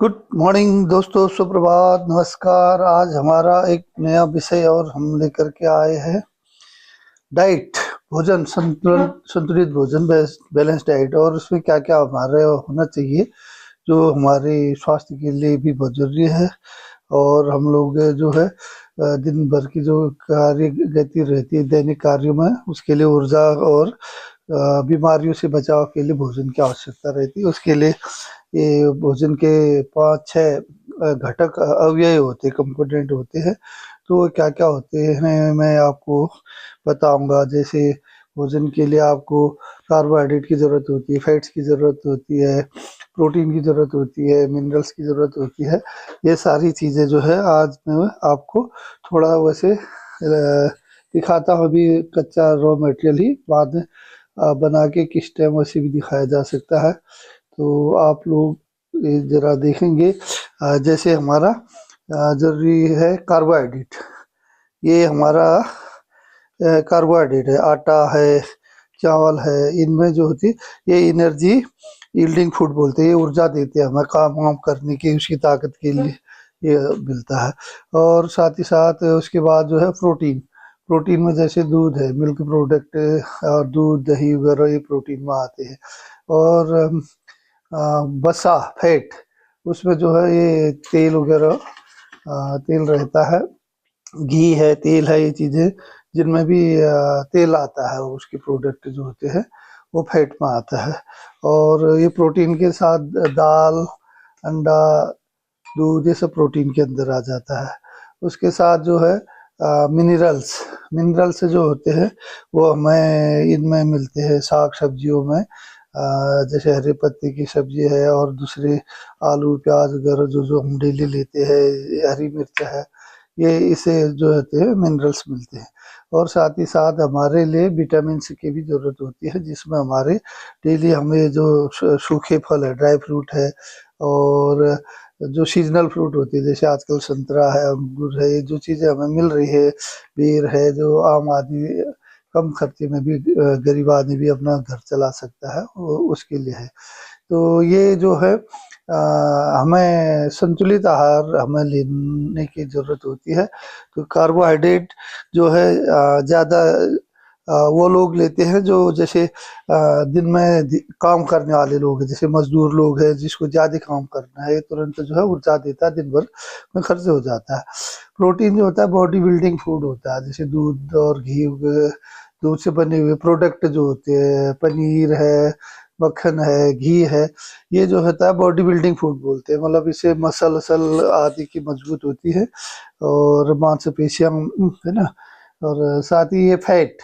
Good morning दोस्तों, सुप्रभात, नमस्कार। आज हमारा एक नया विषय और हम लेकर के आए हैं डाइट, भोजन संतुलित भोजन, बैलेंस डाइट। और उसमें क्या क्या हमारे होना चाहिए जो हमारे स्वास्थ्य के लिए भी बहुत जरूरी है। और हम लोग जो है दिन भर की जो कार्य गति रहती है दैनिक कार्यों में, उसके लिए ऊर्जा और बीमारियों से बचाव के लिए भोजन की आवश्यकता रहती है। उसके लिए ये भोजन के 5-6 घटक अवयव होते, कंपोनेंट होते हैं। तो वो क्या क्या होते हैं मैं आपको बताऊंगा। जैसे भोजन के लिए आपको कार्बोहाइड्रेट की ज़रूरत होती है, फैट्स की ज़रूरत होती है, प्रोटीन की ज़रूरत होती है, मिनरल्स की ज़रूरत होती है। ये सारी चीज़ें जो है आज मैं आपको थोड़ा वैसे दिखाता हूँ। अभी कच्चा रॉ मटेरियल ही, बाद में बना के किस टाइम वैसे भी दिखाया जा सकता है। तो आप लोग ये जरा देखेंगे। जैसे हमारा जरूरी है कार्बोहाइड्रेट। ये हमारा कार्बोहाइड्रेट है, आटा है, चावल है। इनमें जो होती है ये एनर्जी यील्डिंग फूड बोलते हैं। ये ऊर्जा देते हैं हमें काम वाम करने की, उसकी ताकत के लिए ये मिलता है। और साथ ही साथ उसके बाद जो है प्रोटीन। प्रोटीन में जैसे दूध है, मिल्क प्रोडक्ट, और दूध दही वगैरह ये प्रोटीन में आते हैं। और वसा फैट, उसमें जो है ये तेल वगैरह, तेल रहता है, घी है, तेल है, ये चीज़ें जिनमें भी तेल आता है, उसके प्रोडक्ट जो होते हैं वो फैट में आता है। और ये प्रोटीन के साथ दाल, अंडा, दूध, ये सब प्रोटीन के अंदर आ जाता है। उसके साथ जो है मिनरल्स, मिनरल्स जो होते हैं वो हमें इनमें मिलते हैं साग सब्जियों में। जैसे हरे पत्ते की सब्जी है, और दूसरे आलू प्याज वगैरह जो जो हम डेली लेते हैं, हरी मिर्च है, ये इसे जो होते हैं मिनरल्स मिलते हैं। और साथ ही साथ हमारे लिए विटामिन सी की भी ज़रूरत होती है, जिसमें हमारे डेली हमें जो सूखे फल है, ड्राई फ्रूट है, और जो सीजनल फ्रूट होती है, जैसे आजकल संतरा है, अंगूर है, ये जो चीज़ें हमें मिल रही है, बेर है, जो आम आदमी कम खर्चे में भी, गरीब आदमी भी अपना घर चला सकता है, वो उसके लिए है। तो ये जो है हमें संतुलित आहार हमें लेने की ज़रूरत होती है। तो कार्बोहाइड्रेट जो है ज़्यादा वो लोग लेते हैं जो जैसे दिन में काम करने वाले लोग हैं, जैसे मजदूर लोग हैं, जिसको ज़्यादा काम करना है, ये तुरंत जो है ऊर्जा देता है, दिन भर में खर्च हो जाता है। प्रोटीन जो होता है बॉडी बिल्डिंग फूड होता है, जैसे दूध और घी, दूध से बने हुए प्रोडक्ट जो होते हैं, पनीर है, मक्खन है, घी है, ये जो होता है बॉडी बिल्डिंग फूड बोलते हैं। मतलब इससे मसल वसल आदि की मजबूत होती है, और मांसपेशियां, है ना। और साथ ही ये फैट,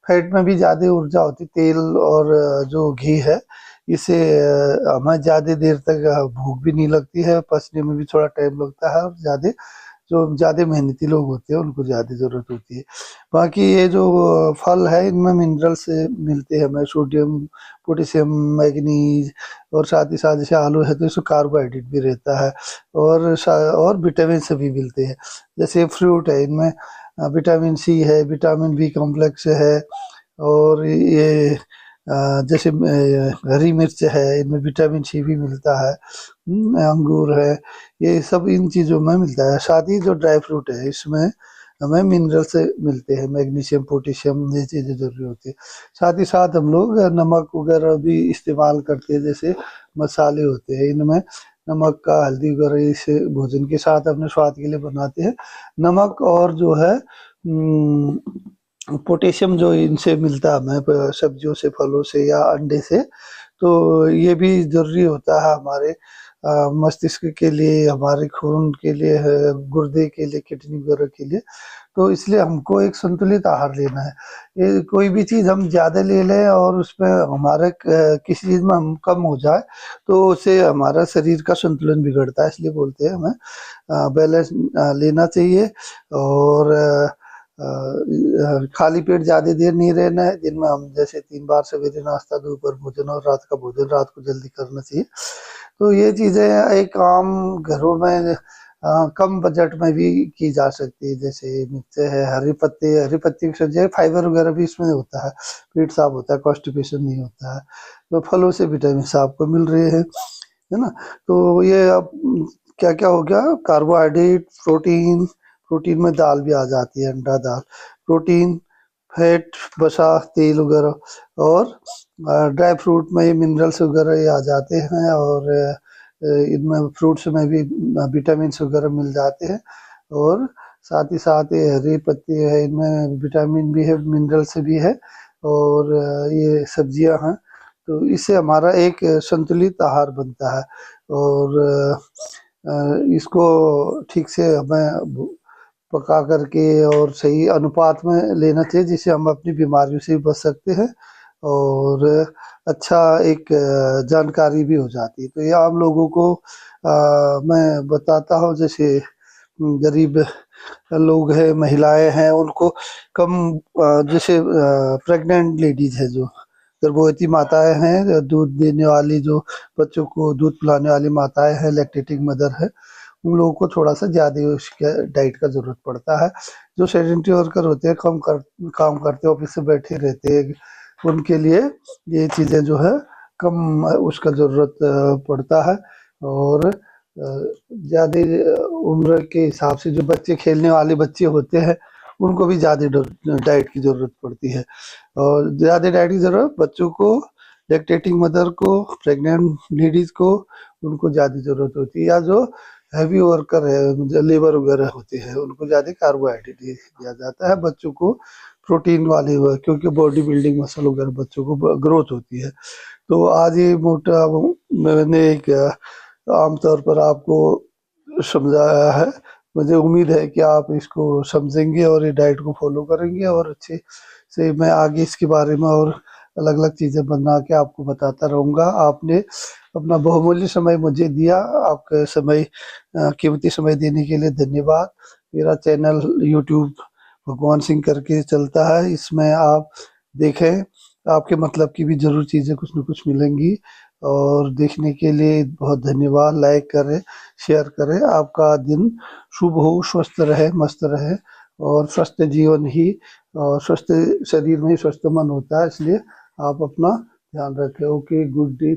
फैट में भी ज़्यादा ऊर्जा होती है। तेल और जो घी है, इसे हमें ज़्यादा देर तक भूख भी नहीं लगती है, पचने में भी थोड़ा टाइम लगता है, और ज़्यादा जो ज़्यादा मेहनती लोग होते हैं उनको ज़्यादा ज़रूरत होती है। बाकी ये जो फल है, इनमें मिनरल्स मिलते हैं हमें, सोडियम, पोटेशियम, मैग्नीज, और साथ ही साथ जैसे आलू है तो इसमें कार्बोहाइड्रेट भी रहता है, और विटामिन से भी मिलते हैं। जैसे फ्रूट है, इनमें विटामिन सी है, विटामिन बी कॉम्प्लेक्स है, और ये जैसे हरी मिर्च है, इनमें विटामिन सी भी मिलता है। अंगूर है, ये सब इन चीज़ों में मिलता है। साथ ही जो ड्राई फ्रूट है, इसमें हमें मिनरल से मिलते हैं, मैग्नीशियम, पोटेशियम, ये चीज़ें जरूरी होती है। साथ ही साथ हम लोग नमक वगैरह भी इस्तेमाल करते हैं, जैसे मसाले होते हैं, इनमें नमक का, हल्दी वगैरह इस भोजन के साथ अपने स्वाद के लिए बनाते हैं। नमक और जो है पोटेशियम जो इनसे मिलता है हमें, सब्जियों से, फलों से, या अंडे से। तो ये भी ज़रूरी होता है हमारे मस्तिष्क के लिए, हमारे खून के लिए, गुर्दे के लिए, किडनी वगैरह के लिए। तो इसलिए हमको एक संतुलित आहार लेना है। ये कोई भी चीज़ हम ज़्यादा ले लें और उसमें हमारे किसी चीज़ में हम कम हो जाए, तो उससे हमारा शरीर का संतुलन बिगड़ता है। इसलिए बोलते हैं हमें बैलेंस लेना चाहिए। और खाली पेट ज़्यादा देर नहीं रहना है। दिन में हम जैसे 3 बार सवेरे नाश्ता, दोपहर भोजन और रात का भोजन रात को जल्दी करना चाहिए। तो ये चीज़ें एक आम घरों में कम बजट में भी की जा सकती है। जैसे मिर्च है, हरी पत्ती की सब्जी है, फाइबर वगैरह भी इसमें होता है, पेट साफ होता है, कॉन्स्टिपेशन नहीं होता है। तो फलों से विटामिन आपको मिल रहे हैं। है ना। तो ये अब क्या क्या हो गया, कार्बोहाइड्रेट, प्रोटीन, प्रोटीन में दाल भी आ जाती है, अंडा, दाल, प्रोटीन, फैट, वसा, तेल वगैरह, और ड्राई फ्रूट में ये मिनरल्स वगैरह ये आ जाते हैं, और इनमें फ्रूट्स में भी विटामिन वगैरह मिल जाते हैं, और साथ ही साथ ये हरी पत्ते है, इनमें विटामिन भी है, मिनरल्स भी है, और ये सब्जियां हैं। तो इससे हमारा एक संतुलित आहार बनता है, और इसको ठीक से हमें पका करके और सही अनुपात में लेना चाहिए, जिससे हम अपनी बीमारियों से भी बच सकते हैं, और अच्छा एक जानकारी भी हो जाती है। तो ये आम लोगों को मैं बताता हूँ, जैसे गरीब लोग हैं, महिलाएं हैं, उनको कम जैसे प्रेग्नेंट लेडीज है, जो गर्भवती माताएं हैं, दूध देने वाली, जो बच्चों को दूध पिलाने वाली माताएं हैं, लैक्टेटिंग मदर है, उन लोगों को थोड़ा सा ज़्यादा उसके डाइट का ज़रूरत पड़ता है। जो सेडेंटरी वर्कर होते हैं, काम करते हैं, ऑफिस से बैठे रहते हैं, उनके लिए ये चीज़ें जो है कम उसका ज़रूरत पड़ता है। और ज़्यादा उम्र के हिसाब से जो बच्चे, खेलने वाले बच्चे होते हैं, उनको भी ज़्यादा डाइट की ज़रूरत पड़ती है। और ज़्यादा डाइट की ज़रूरत बच्चों को, लैक्टेटिंग मदर को, प्रेग्नेंट लेडीज़ को, उनको ज़्यादा ज़रूरत होती है। या जो हैवी वर्कर है, जो लेबर वगैरह होते हैं, उनको ज़्यादा कार्बोहाइड्रेट दिया जाता है। बच्चों को प्रोटीन वाले हुए, क्योंकि बॉडी बिल्डिंग मसल वगैरह बच्चों को ग्रोथ होती है। तो आज ये मोटा मैंने एक आमतौर पर आपको समझाया है। मुझे उम्मीद है कि आप इसको समझेंगे और ये डाइट को फॉलो करेंगे, और अच्छे से मैं आगे इसके बारे में और अलग अलग चीज़ें बना के आपको बताता रहूँगा। आपने अपना बहुमूल्य समय मुझे दिया, आपका समय कीमती समय देने के लिए धन्यवाद। मेरा चैनल यूट्यूब भगवान सिंह करके चलता है, इसमें आप देखें, आपके मतलब की भी जरूर चीज़ें कुछ न कुछ मिलेंगी। और देखने के लिए बहुत धन्यवाद। लाइक करें, शेयर करें। आपका दिन शुभ हो, स्वस्थ रहे, मस्त रहे, और स्वस्थ जीवन ही, और स्वस्थ शरीर में ही स्वस्थ मन होता है, इसलिए आप अपना ध्यान रखें। Okay, good day.